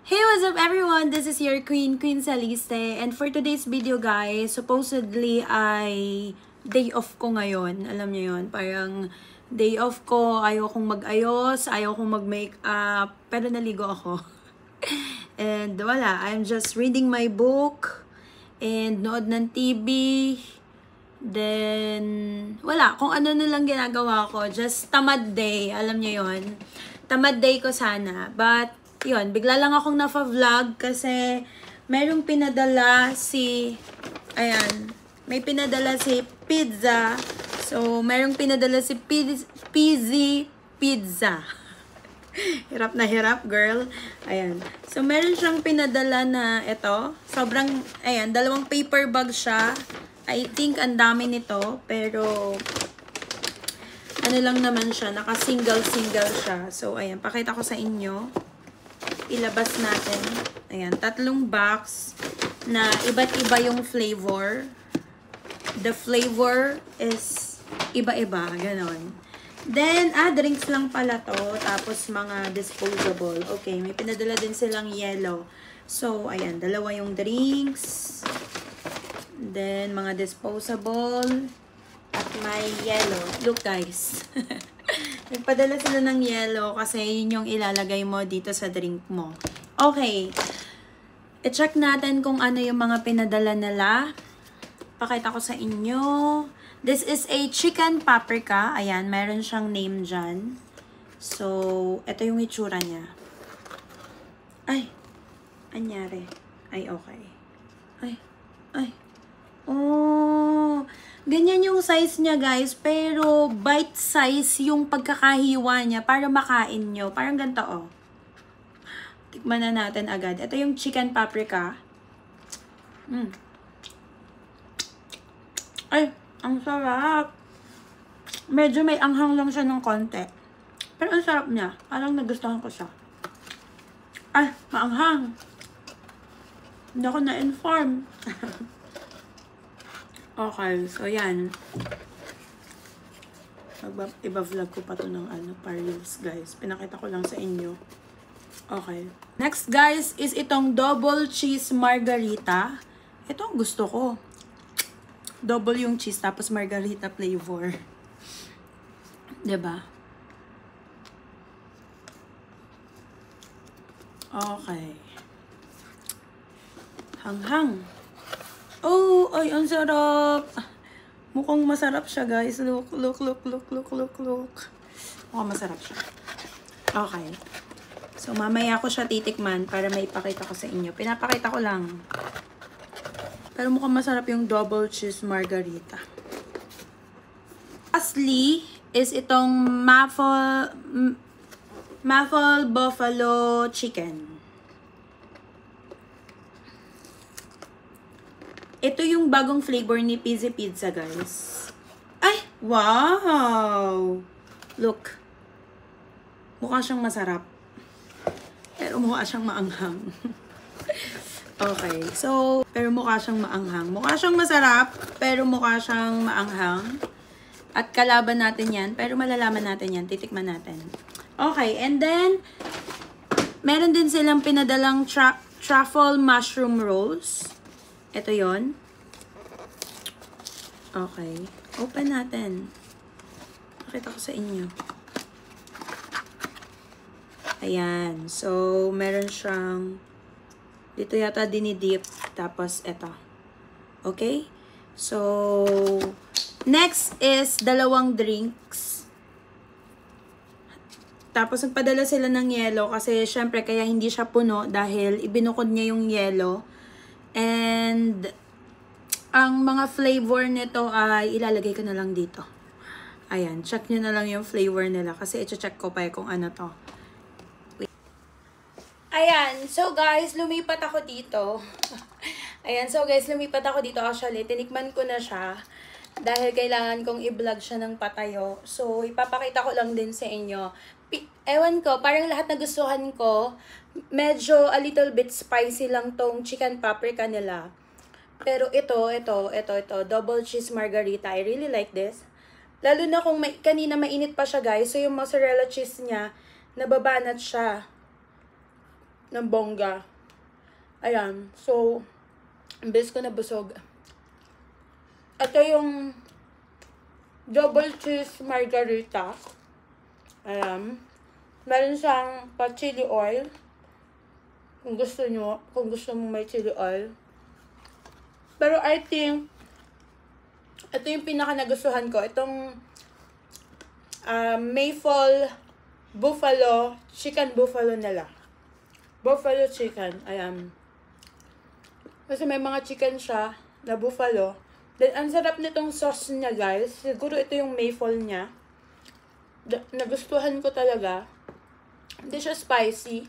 Hey, what's up everyone? This is your Queen Saliste. And for today's video guys, supposedly ay day off ko ngayon. Alam niyo yun, parang day off ko, ayaw kong mag-ayos, ayaw kong mag-makeup, pero naligo ako. And wala, I'm just reading my book and nood ng TV. Then, wala, kung ano na lang ginagawa ko, just tamad day, alam niyo yun. Tamad day ko sana, but yun, bigla lang akong na-vlog kasi merong pinadala si, ayan, may pinadala si pizza. So, merong pinadala si PZ Pizza. Hirap na hirap, girl. Ayan. So, meron siyang pinadala na ito. Sobrang, ayan, 2 paper bag siya. I think ang dami nito, pero ano lang naman siya, naka-single siya. So, ayan, pakita ko sa inyo. Ilabas natin. Ayan, 3 box na iba't iba yung flavor. The flavor is iba-iba, ganon. Then, drinks lang pala to. Tapos, mga disposable. Okay, may pinadala din silang yellow. So, ayan, 2 yung drinks. Then, mga disposable. At may yellow. Look, guys. Nagpadala sila ng yellow kasi yun yung ilalagay mo dito sa drink mo. Okay. I-check natin kung ano yung mga pinadala nila. Pakita ko sa inyo. This is a chicken paprika. Ayan, meron siyang name dyan. So, ito yung itsura niya. Ay, anyari. Ay, okay. Ay. Oh, ganyan yung size niya, guys. Pero, bite size yung pagkakahiwa niya para makain nyo. Parang ganito, oh. Tikman na natin agad. Ito yung chicken paprika. Ay, ang sarap. Medyo may anghang lang siya ng konti. Pero ang sarap niya. Parang nagustuhan ko siya. Ay, maanghang. Hindi ako na-inform. Okay, so yan. Iba-vlog ko pa to ng pa-reels, guys. Pinakita ko lang sa inyo. Okay. Next, guys, is itong double cheese margarita. Ito ang gusto ko. Double yung cheese, tapos margarita flavor. Diba? Okay. Hanghang. Oh, ay, ang sarap. Mukhang masarap siya, guys. Look. Mukhang masarap siya. Okay. So, mamaya ko siya titikman para maipakita ko sa inyo. Pinapakita ko lang. Pero mukhang masarap yung double cheese margarita. Lastly, is itong Maffle Buffalo Chicken. Ito yung bagong flavor ni PZ Pizza, guys. Ay! Wow! Look. Mukha siyang masarap. Pero mukha siyang maanghang. Okay. So, pero mukha siyang maanghang. Mukha siyang masarap, pero mukha siyang maanghang. At kalaban natin yan. Pero malalaman natin yan. Titikman natin. Okay. And then, meron din silang pinadalang truffle mushroom rolls. Ito yon. Okay. Open natin. Pakita ko sa inyo. Ayan. So, meron siyang dito yata dinidip. Tapos, ito. Okay? So, next is 2 drinks. Tapos, nagpadala sila ng yelo kasi, syempre, kaya hindi siya puno dahil ibinukod niya yung yelo. And, ang mga flavor nito ay ilalagay ko na lang dito. Ayan, check nyo na lang yung flavor nila kasi i-check ko pa kung ano to. Wait. Ayan, so guys, lumipat ako dito. Actually, tinikman ko na siya dahil kailangan kong i-vlog siya ng patayo. So, ipapakita ko lang din sa inyo. Ewan ko, parang lahat nagustuhan ko. Medyo a little bit spicy lang tong chicken paprika nila. Pero ito, double cheese margarita. I really like this. Lalo na kung kanina mainit pa siya, guys. So, yung mozzarella cheese niya, nababanat siya. ng bongga. Ayan. So, imbes ko na busog. Ito yung double cheese margarita. Ayan. Meron siyang pa chili oil. Kung gusto mo may chili oil. Pero I think, ito yung pinaka nagustuhan ko. Itong Maple Buffalo, chicken buffalo nila. Buffalo chicken. Ayan. Kasi may mga chicken siya na buffalo. Then, ang sarap nitong sauce niya, guys. Siguro ito yung maple niya. Nagustuhan ko talaga. Hindi siya spicy.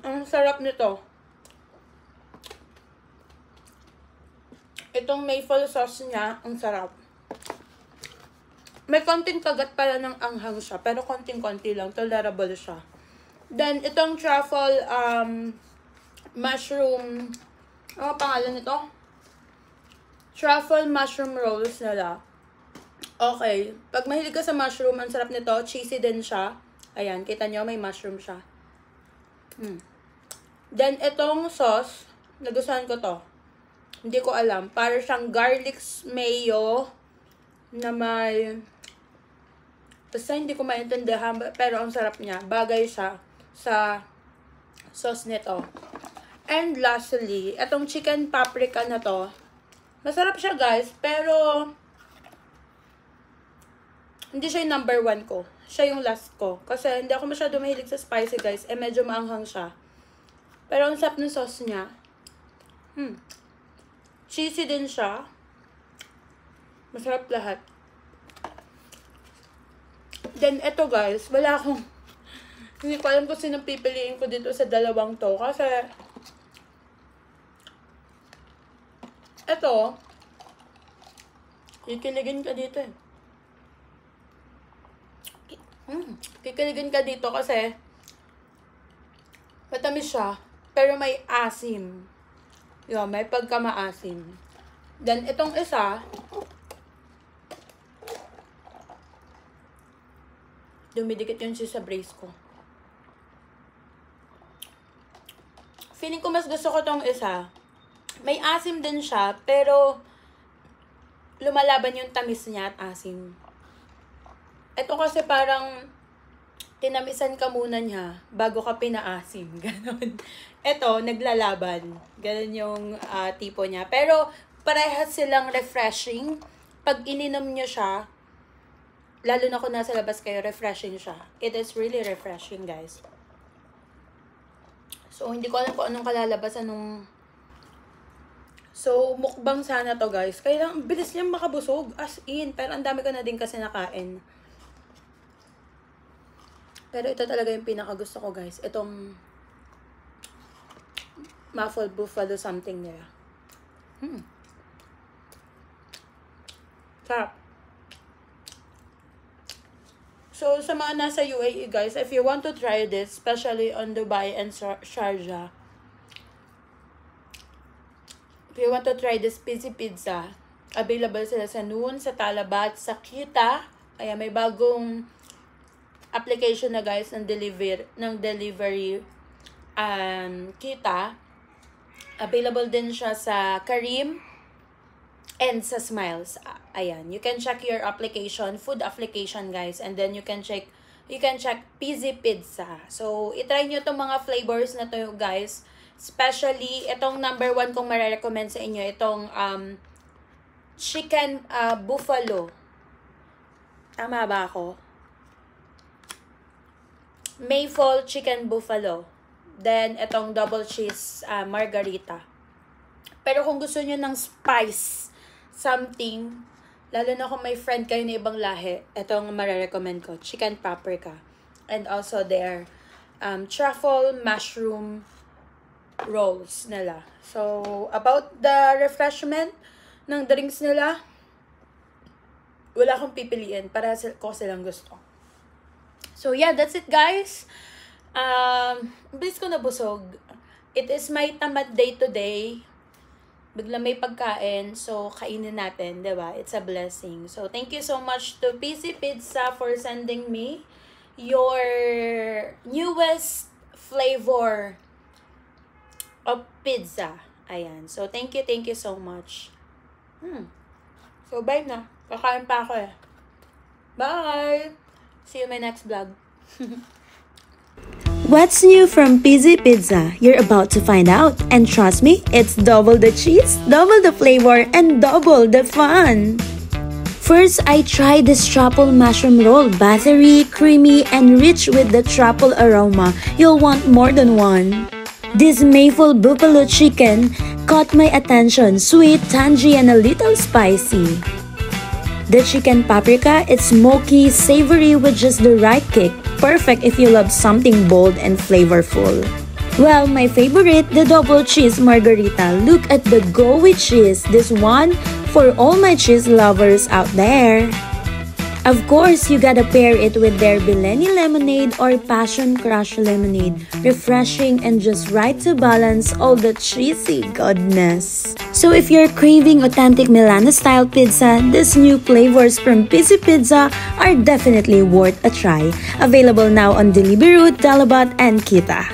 Ang sarap nito. Itong maple sauce niya, ang sarap. May konting kagat pala ng anghang siya, pero konting-konti lang, tolerable siya. Then, itong truffle, mushroom, ano pangalan nito? Truffle mushroom rolls nila. Okay, pag mahilig ka sa mushroom, ang sarap nito, cheesy din siya. Ayan, kita nyo, may mushroom siya. Then, itong sauce, nagustuhan ko to. Hindi ko alam, para siyang garlic mayo, na may... Basta hindi ko maintindihan, pero ang sarap niya. Bagay siya sa sauce nito. And lastly, itong chicken paprika na to. Masarap siya, guys, pero hindi siya yung number 1 ko. Siya yung last ko. Kasi hindi ako masyado mahilig sa spicy, guys. Medyo maanghang siya. Pero ang sarap ng sauce niya. Cheesy din siya. Masarap lahat. Then, ito guys, hindi ko alam kung sino pipiliin ko dito sa dalawang to. Kasi, ito, kikiligin ka dito eh. Kikiligin ka dito kasi, matamis siya, pero may asim. Yun, may pagka-maasim. Then, itong isa, dumidikit yun siya sa brace ko. Feeling ko mas gusto ko tong isa. May asim din siya, pero lumalaban yung tamis niya at asim. Ito kasi parang tinamisan ka muna niya bago ka pinaasim. Ganon. Ito, naglalaban. Ganon yung tipo niya. Pero parehas silang refreshing. Pag ininom nyo siya, lalo na kung nasa labas kayo, refreshing siya. It is really refreshing, guys. So, hindi ko alam kung anong kalalabasan nung... So, mukbang sana to, guys. Kaya lang, bilis niyang makabusog. As in. Pero ang dami ko na din kasi nakain. Pero ito talaga yung pinakagusto ko, guys. Itong Maple Buffalo something nila. Sarap. So, sa mga nasa UAE, guys, if you want to try this, especially on Dubai and Sharjah, if you want to try this Pizzy Pizza, available sila sa Noon, sa Talabat, sa Kita. Kaya may bagong application na, guys, ng delivery Kita. Available din siya sa Careem and sa Smiles. Ayan, you can check your application, food application, guys, and then you can check Pizzy Pizza. So, itry nyo itong mga flavors na to, guys. Especially, itong number 1 kong marirecommend sa inyo, itong chicken buffalo. Tama ba ako? Maple chicken buffalo. Then, itong double cheese margarita. Pero kung gusto nyo ng spice, something, lalo na kung may friend kayo na ibang lahi, itong marirecommend ko, chicken paprika. And also their truffle mushroom rolls nila. So, about the refreshment ng drinks nila, wala akong pipiliin para ko silang gusto. So, yeah, that's it, guys. Bilis ko nabusog. It is my tamad day today. Bigla may pagkain, so kainin natin, diba? It's a blessing. So, thank you so much to Pizzy Pizza for sending me your newest flavor of pizza. Ayan. So, thank you so much. So, bye na. Kakain pa ako eh. Bye! See you in my next vlog. What's new from PZ Pizza? You're about to find out. And trust me, it's double the cheese, double the flavor, and double the fun. First, I tried this truffle mushroom roll. Buttery, creamy, and rich with the truffle aroma. You'll want more than one. This maple buffalo chicken caught my attention. Sweet, tangy, and a little spicy. The chicken paprika, it's smoky, savory with just the right kick. Perfect if you love something bold and flavorful. Well, my favorite, the double cheese margarita. Look at the gooey cheese. This one for all my cheese lovers out there. Of course, you gotta pair it with their Bellini lemonade or passion crush lemonade. Refreshing and just right to balance all the cheesy goodness. So if you're craving authentic Milano-style pizza, these new flavors from PZ Pizza are definitely worth a try. Available now on Deliveroo, Talabat, and Kita.